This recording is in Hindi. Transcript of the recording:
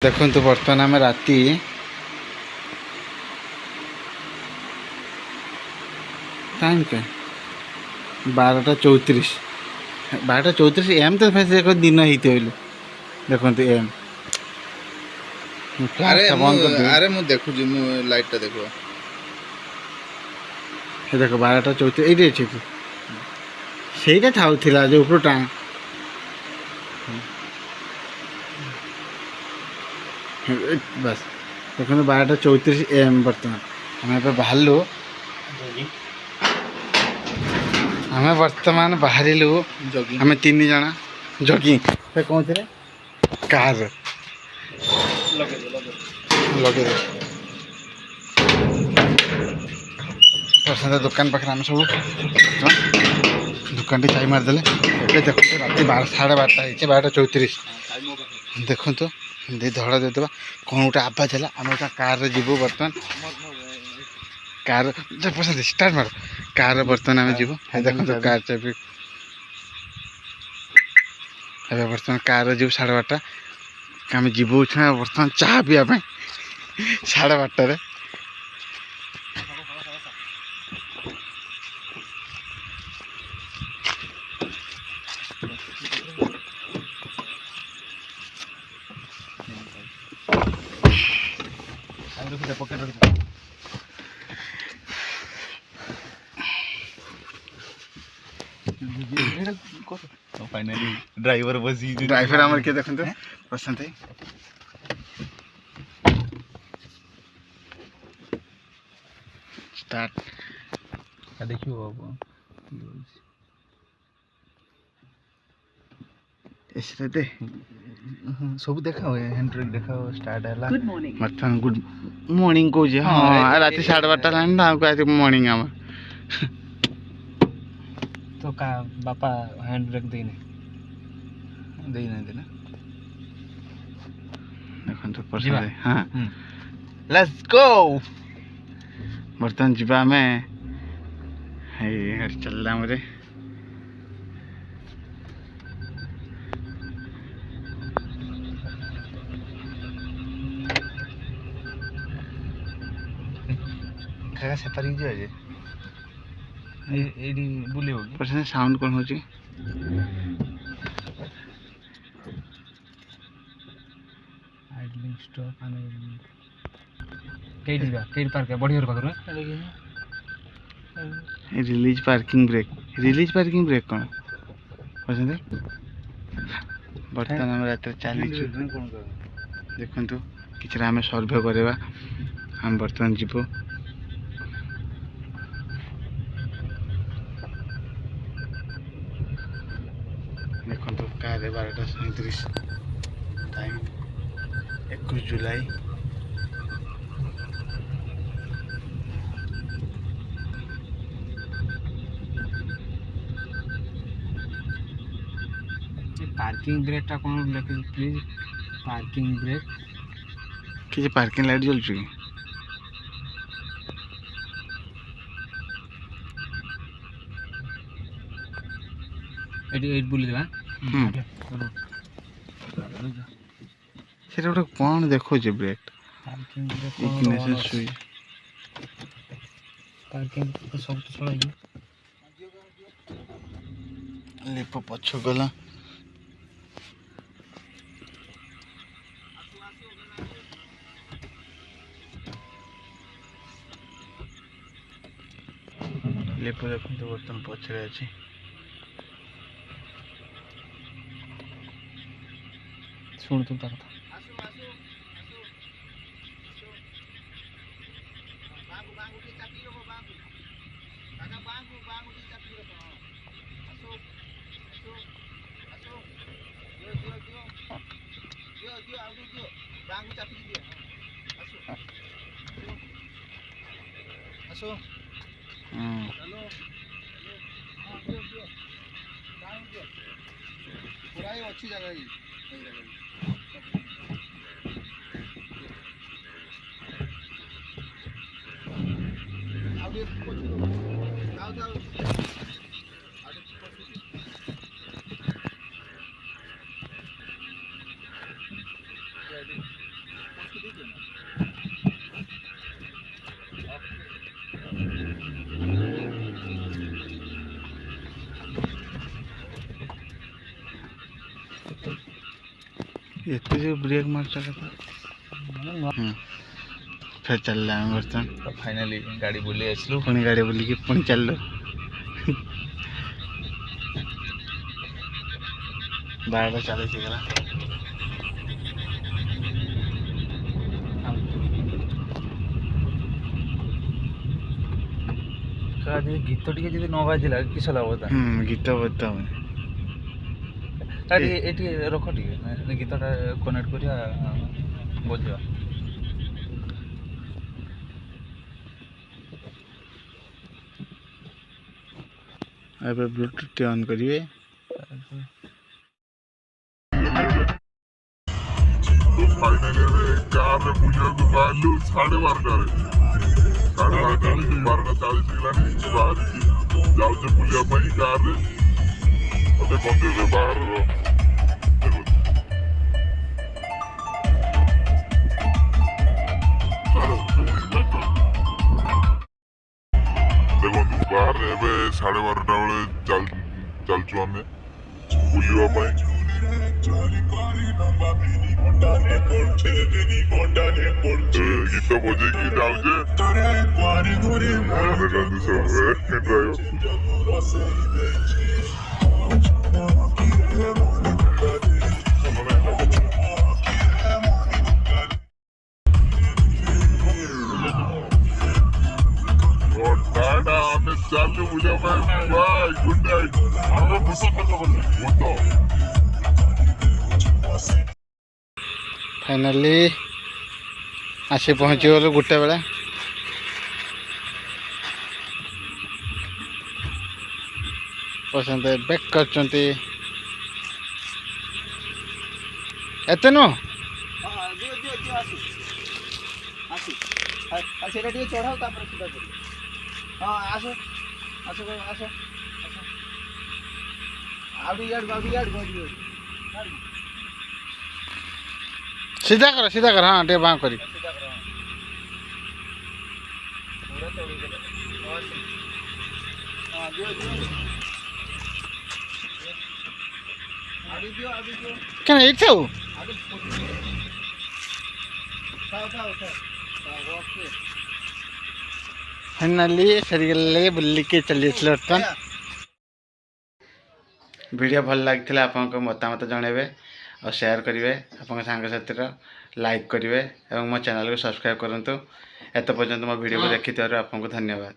देखो तो बर्तमान आम राति टाइम के 12:34 12:34 AM तो फिर देखो दिन होते देखो एम अरे मु देखु मु लाइट टा देखो देखो 12:34 ये अच्छे ସେଇଟା ଥାଉଥିଲା ଯେଉଁ ଉପରଟା बस देखो 12:34 AM बर्तमान आम ए बाहरलु आम बर्तमान बाहरलु आम 3 जन जगिंग कौन थे कार लगे प्रशांत दुकान पाखे आम सब दुकान चाय मारदे देखो रात 12:30 होती 12:34 देखो तो धड़ा देदेबा कौन गोटे आवाज है आम गोटे कार जीवु बर्तमान कार प्रशांत स्टार्ट मार कार बर्तमान आम जीवु देखो तो कार चाबी बर्तमान कार जीव 12:30 आम जीवु बर्तमान चाह पीवा 12:30 फाइनली ड्राइवर बसी ड्राइवर आमर के देखो तो प्रशांत स्टार्ट देखियो ऐसे दे सब देखा हैंड ब्रेक देखा स्टार्ट है बर्तमान गुड मॉर्निंग को हाँ रात 12:30 ना आज मॉर्निंग आम तो का बापा हैंड ब्रेक देने देखो तो प्रशांत हाँ लेट्स गो बर्तमान जीवा में चलला मरे खागा सेपारी जो है एडी बुले होगी प्रशांत साउंड कौन होची आइडलिंग स्टॉप आने केडी पार्क है बढ़िया पाकर रिलीज पार्किंग ब्रेक कौन प्रशांत बर्तमान आम रात चली देखु कि आम सर्वे करवा आम बर्तमान जीवु देखो कार 12:37 टाइम 21 जुलाई पार्किंग ब्रेक टा कौन लेके प्लीज पार्किंग ब्रेक कि पार्किंग लाइट जलुची एडी एड बुले देबा सेटा गोटे कौन देखो brake parking brake ignition switch parking तो सब तो चला लेप पछ गला लेप देखो तो बर्तमान पछरे अच्छी सुन तुम ता कथा अच्छी जगह एते जो ब्रेक मारता था फिर चल रहा है बर्तन तो फाइनली गाड़ी बुले आसलु पुणी गाड़ी बुलिकी पुणी चल बारटा 40 ହେଇଗଲା गीत टी जी न बाजिला किस लाभ था गीत बता ये रख टे गीतटा कनेक्ट करिया बजा ଏବେ ବ୍ଲୁଟୁଥ୍ ଅନ୍ କରିବେ फाइनली कार रे बुझाକୁ ବାହାରିଲୁ 12:30 12:40 ହେଲାଣି ବାହାରିକି ଯାଉଛେ ବୁଲିବା ପାଇଁ କାରରେ ମତେ ବନ୍ଦେଇଲେ ବାହାରର ଦେଖନ୍ତୁ ବାହାରେ ଏବେ 12:30 ବେଳେ ଚାଲୁଛୁ ଆମେ ବୁଲିବା ପାଇଁ गीत बजेगी जाऊे चालू बुझा बाय गुड नाइट फाइनली आसी पहुँची गलु गोटे बेला पसंद बैक कर एते नु चढ़ाओ हाँ आस आस आस सीधा कर हाँ टे बाँ करी क्या इच्छा हो फाइनाली सरीगले बुलिके चली बर्तमान वीडियो भल लगी आपको मतामत जनइबे और शेयर करेंगे आप सांग साथी लाइक करेंगे और मो चैनल को सब्सक्राइब करूँ एत पर्यंत मो वीडियो को देखि आपको धन्यवाद।